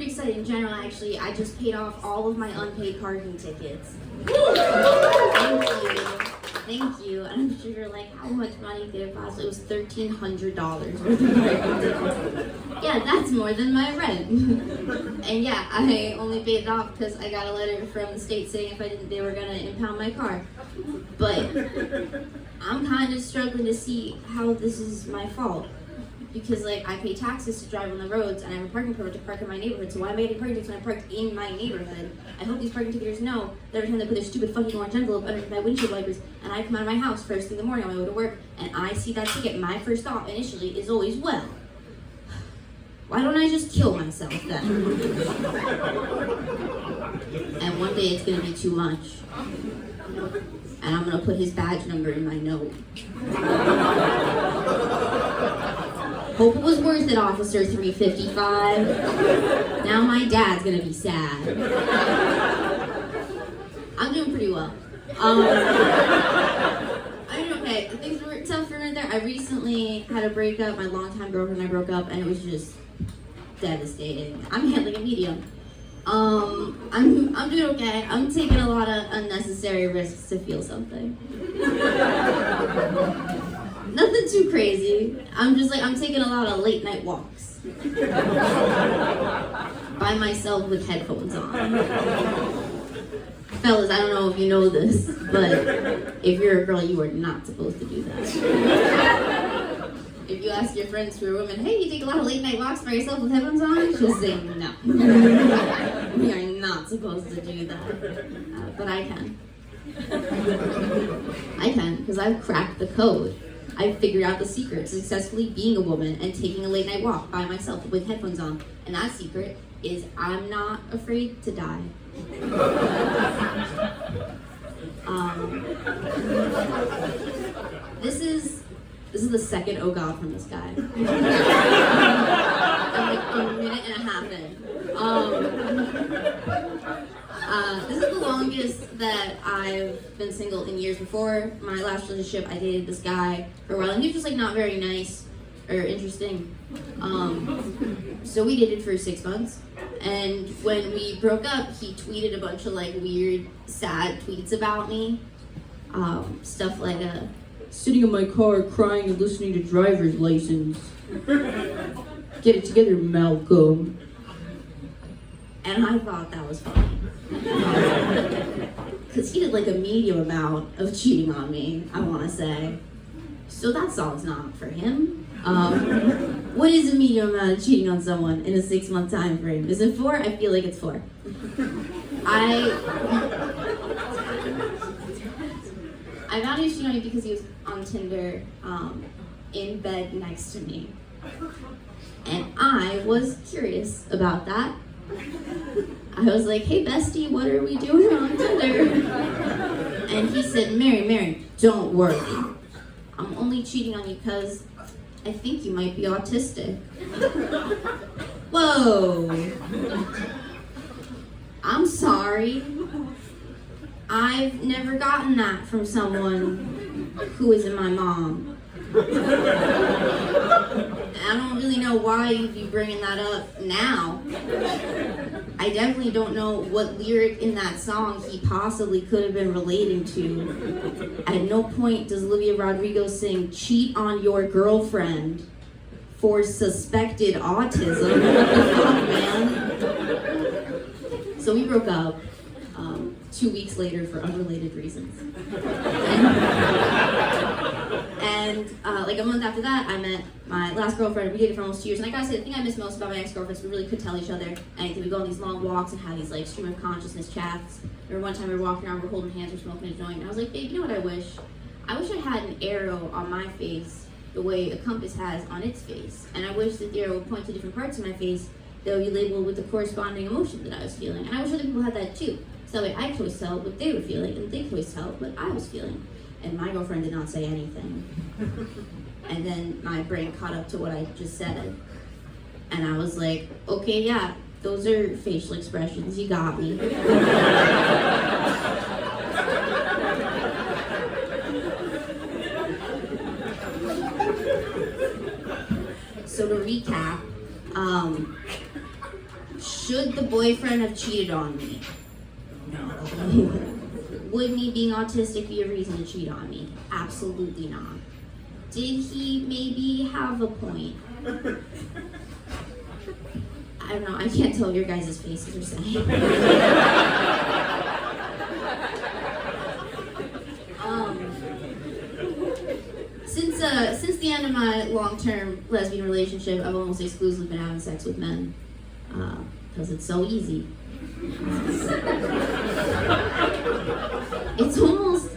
pretty excited in general, actually. I just paid off all of my unpaid parking tickets. Thank you. And I'm sure you're like, how much money did it cost? It was $1,300 worth of parking tickets. Yeah, that's more than my rent. And yeah, I only paid it off because I got a letter from the state saying if I didn't, they were gonna impound my car. But I'm kind of struggling to see how this is my fault. Because like I pay taxes to drive on the roads and I have a parking permit to park in my neighborhood, so why am I getting parking tickets when I parked in my neighborhood? I hope these parking ticketers know that every time they put their stupid fucking orange envelope under my windshield wipers and I come out of my house first thing in the morning on my way to work and I see that ticket, my first thought initially is always, well, why don't I just kill myself then? And one day it's gonna be too much. And I'm gonna put his badge number in my note. Hope it was worth it, Officer 355. Now my dad's gonna be sad. I'm doing pretty well. I'm doing okay. Things were tough for a minute there. I recently had a breakup. My longtime girlfriend and I broke up, and it was just devastating. I'm handling a medium. I'm doing okay. I'm taking a lot of unnecessary risks to feel something. Nothing too crazy. I'm taking a lot of late night walks. By myself with headphones on. Fellas, I don't know if you know this, but if you're a girl, you are not supposed to do that. If you ask your friends who are women, hey, you take a lot of late night walks by yourself with headphones on? She'll say no. We are not supposed to do that. But I can. I can, because I've cracked the code. I've figured out the secret to successfully being a woman and taking a late night walk by myself with headphones on. And that secret is I'm not afraid to die. This is the second oh god from this guy. I'm like a minute and a half in. This is the longest that I've been single in years. Before my last relationship, I dated this guy for a while, and he was just like not very nice or interesting. So we dated for 6 months, and when we broke up, he tweeted a bunch of like weird, sad tweets about me. Stuff like sitting in my car crying and listening to driver's license. Get it together, Malcolm. And I thought that was funny. Because he did like a medium amount of cheating on me, I want to say. So that song's not for him. What is a medium amount of cheating on someone in a 6 month time frame? Is it 4? I feel like it's 4. I found he was cheating on me because he was on Tinder in bed next to me. And I was curious about that. I was like, hey bestie, what are we doing on Tinder? And he said, Mary, don't worry. I'm only cheating on you because I think you might be autistic. Whoa. I'm sorry. I've never gotten that from someone who isn't my mom. I don't really know why you'd be bringing that up now. I definitely don't know what lyric in that song he possibly could have been relating to. At no point does Olivia Rodrigo sing, cheat on your girlfriend for suspected autism. What the fuck, man? So we broke up 2 weeks later for unrelated reasons. And like a month after that, I met my last girlfriend. We dated for almost 2 years. And I gotta say, the thing I miss most about my ex-girlfriends, we really could tell each other anything. We go on these long walks and have these like stream of consciousness chats. Or one time we were walking around, we're holding hands, we're smoking a joint. And I was like, babe, you know what I wish? I wish I had an arrow on my face the way a compass has on its face. And I wish that the arrow would point to different parts of my face that would be labeled with the corresponding emotion that I was feeling. And I wish other people had that too. So that way I could always tell what they were feeling, and they could always tell what I was feeling. And my girlfriend did not say anything. And then my brain caught up to what I just said. And I was like, okay, yeah, those are facial expressions, you got me. So to recap, Should the boyfriend have cheated on me? No. Would me being autistic be a reason to cheat on me? Absolutely not. Did he maybe have a point? I don't know, I can't tell what your guys' faces are saying. Since the end of my long-term lesbian relationship, I've almost exclusively been having sex with men. Because it's so easy.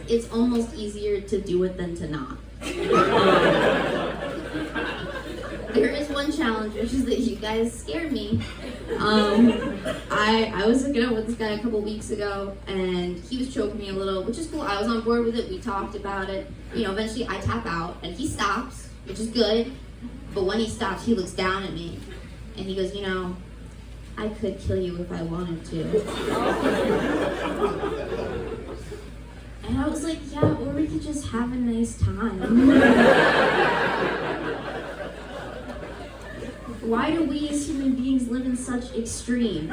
It's almost easier to do it than to not. There is one challenge, which is that you guys scared me. I was hooking up with this guy a couple weeks ago, and he was choking me a little, which is cool. I was on board with it. We talked about it. Eventually I tap out, and he stops, which is good. But when he stops, he looks down at me, and he goes, I could kill you if I wanted to. And I was like, yeah, or we could just have a nice time. Why do we as human beings live in such extremes?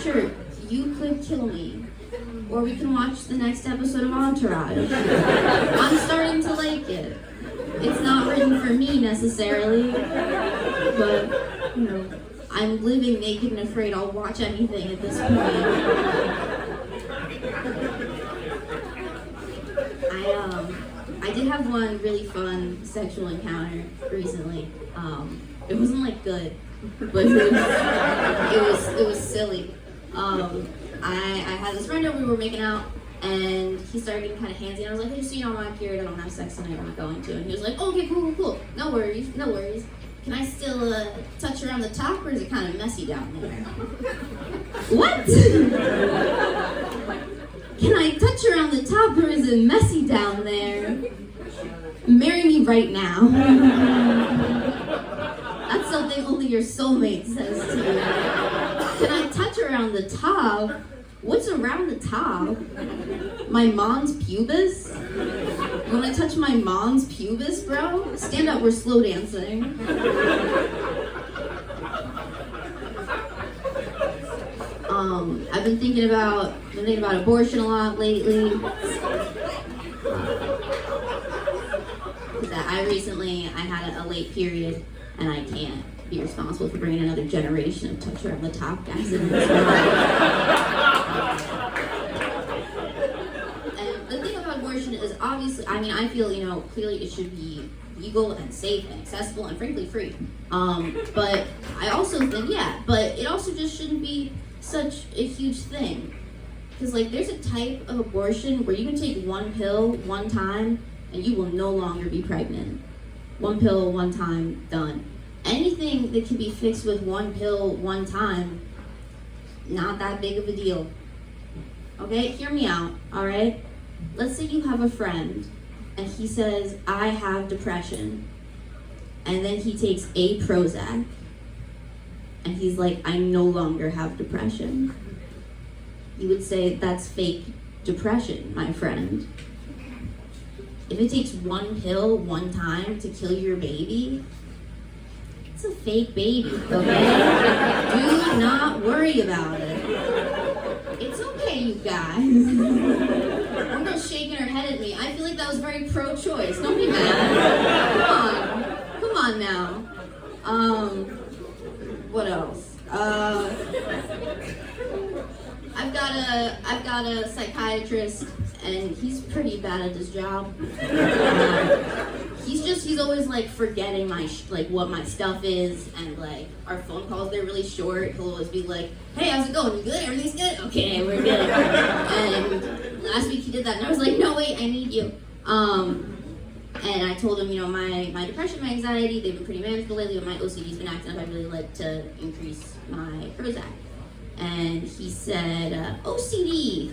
Sure, you could kill me. Or we can watch the next episode of Entourage. I'm starting to like it. It's not written for me necessarily, but, I'm living naked and afraid I'll watch anything at this point. I did have one really fun sexual encounter recently. It wasn't good, but it was silly. I had this friend over, we were making out, and he started getting kind of handsy, and I was like, hey, just so you know, I'm on my period, I don't have sex tonight, I'm not going to. And he was like, oh, okay, cool. No worries. Can I still touch around the top, or is it kind of messy down there? What? Can I touch around the top, or is it messy down there? Marry me right now. That's something only your soulmate says to you. Can I touch around the top? What's around the top? My mom's pubis? You wanna touch my mom's pubis, bro? Stand up, we're slow dancing. I've been thinking about abortion a lot lately. I had a late period, and I can't be responsible for bringing another generation of touch around the top guys in this world. And the thing about abortion is obviously, I feel, clearly it should be legal and safe and accessible and frankly free. But I also think, but it also just shouldn't be such a huge thing. Because there's a type of abortion where you can take one pill one time and you will no longer be pregnant. One pill, one time, done. Anything that can be fixed with one pill, one time, not that big of a deal. Okay, hear me out, all right? Let's say you have a friend and he says, I have depression. And then he takes a Prozac and he's like, I no longer have depression. You would say, that's fake depression, my friend. If it takes one pill one time to kill your baby, it's a fake baby, okay? Do not worry about it. It's okay, you guys. Everyone's shaking her head at me. I feel like that was very pro-choice. Don't be mad. Come on now. What else? I've got a psychiatrist, and he's pretty bad at his job. He's always forgetting what my stuff is, and our phone calls, they're really short. He'll always be like, hey, how's it going? You good? Everything's good? Okay, we're good. And last week he did that, and I was like, no, wait, I need you. And I told him, my depression, my anxiety, they've been pretty manageable lately, but my OCD's been acting up. I really like to increase my Prozac. And he said, OCD,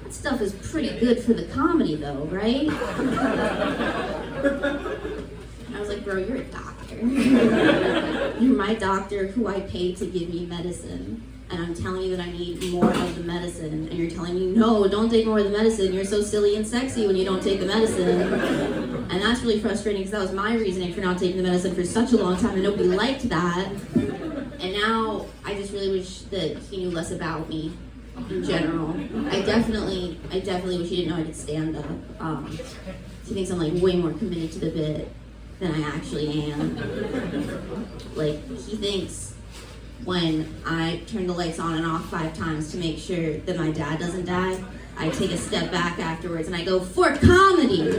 That stuff is pretty good for the comedy though, right? I was like, bro, you're a doctor. You're my doctor who I paid to give me medicine. And I'm telling you that I need more of the medicine. And you're telling me, no, don't take more of the medicine. You're so silly and sexy when you don't take the medicine. And that's really frustrating because that was my reasoning for not taking the medicine for such a long time and nobody liked that. And now I just really wish that he knew less about me in general. I definitely wish he didn't know I could stand up. He thinks I'm like way more committed to the bit than I actually am. Like, he thinks when I turn the lights on and off 5 times to make sure that my dad doesn't die, I take a step back afterwards and I go, for comedy!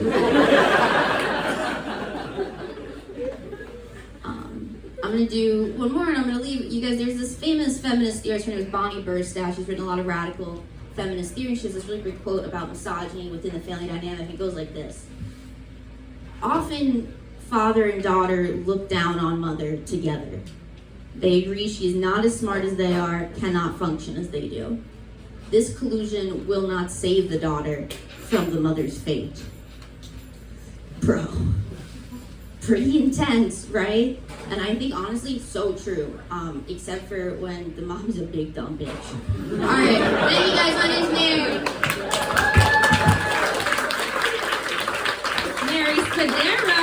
I'm gonna do one more and I'm gonna leave you guys. There's this famous feminist theorist, her name is Bonnie Burstash. She's written a lot of radical feminist theory. She has this really great quote about misogyny within the family dynamic. It goes like this. Often, father and daughter look down on mother together. They agree she's not as smart as they are, cannot function as they do. This collusion will not save the daughter from the mother's fate. Bro. Pretty intense, right? And I think honestly, so true. Except for when the mom's a big dumb bitch. Alright, thank you guys, my name's Mary.